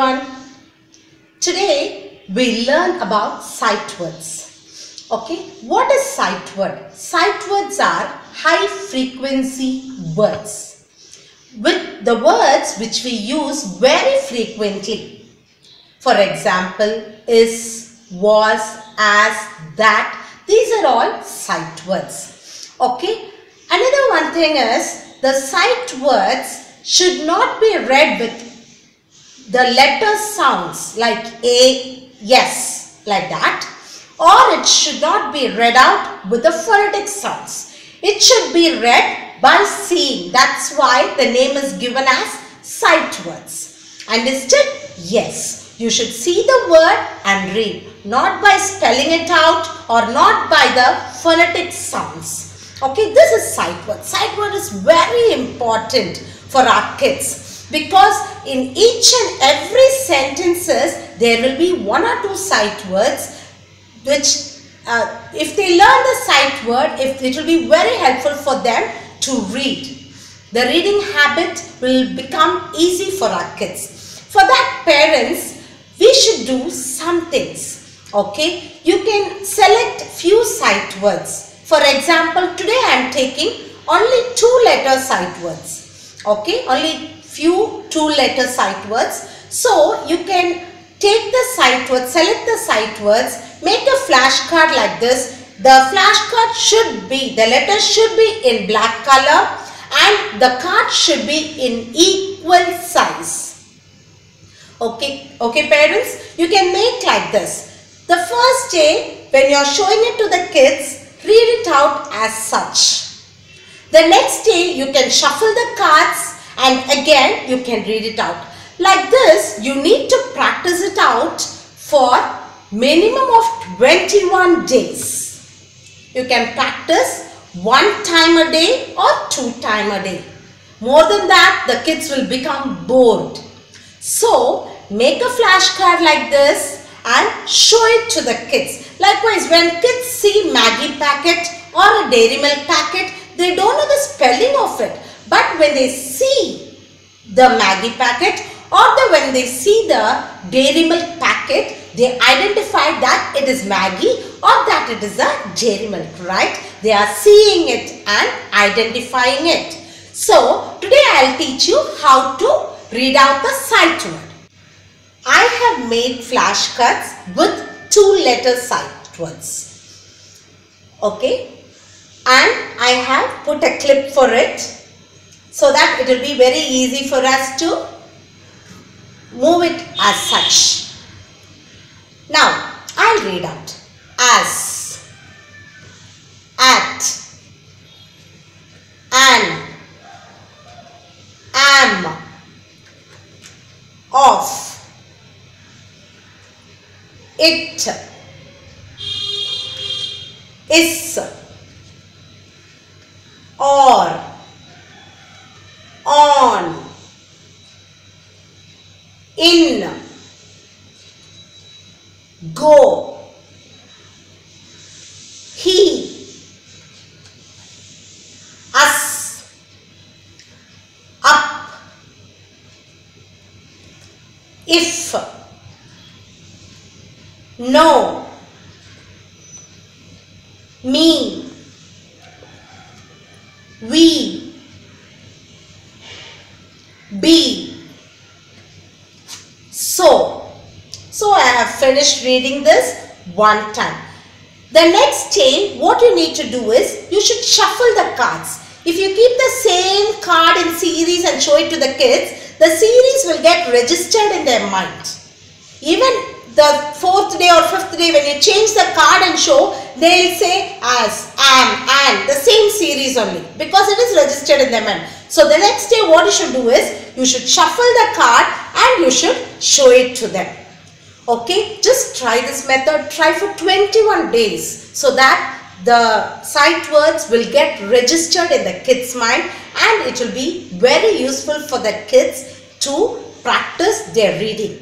everyone. Today we learn about sight words. Okay, what is sight word? Sight words are high frequency words with the words which we use very frequently. For example, is, was, as, that. These are all sight words. Okay, another one thing is the sight words should not be read with the letter sounds like A, yes, like that, or it should not be read out with the phonetic sounds. It should be read by seeing. That's why the name is given as sight words. Understood? Yes, you should see the word and read, not by spelling it out or not by the phonetic sounds. Okay, this is sight word. Sight word is very important for our kids, because in each and every sentences there will be one or two sight words which if they learn the sight word, it will be very helpful for them to read. The reading habit will become easy for our kids. For that, parents, we should do some things. Okay, you can select few sight words. For example, today I am taking only 2-letter sight words. Okay, only few 2-letter sight words. So you can take the sight words, select the sight words, make a flashcard like this. The flashcard should be, the letters should be in black color and the card should be in equal size. Okay, parents, you can make like this. The first day when you are showing it to the kids, read it out as such. The next day you can shuffle the cards and again you can read it out. Like this, you need to practice it out for minimum of 21 days. You can practice 1 time a day or 2 times a day. More than that, the kids will become bored. So, make a flashcard like this and show it to the kids. Likewise, when kids see Maggi packet or a Dairy Milk packet, they don't know the spelling of it. But when they see the Maggi packet or when they see the Dairy Milk packet, they identify that it is Maggi or that it is a Dairy Milk, right? They are seeing it and identifying it. So, today I will teach you how to read out the sight word. I have made flashcards with 2-letter sight words. Okay, and I have put a clip for it, so that it will be very easy for us to move it as such. Now, I'll read out as, at, an, am, of, it, is, or, on, in, go, he, us, up, if, no, me, we, be, so. So I have finished reading this 1 time. The next day, what you need to do is, you should shuffle the cards. If you keep the same card in series and show it to the kids, the series will get registered in their mind. Even the 4th day or 5th day, when you change the card and show, they will say as, am, and, the same series only, because it is registered in their mind. So the next day what you should do is, you should shuffle the card and you should show it to them. Okay, just try this method, try for 21 days, so that the sight words will get registered in the kids' mind and it will be very useful for the kids to practice their reading.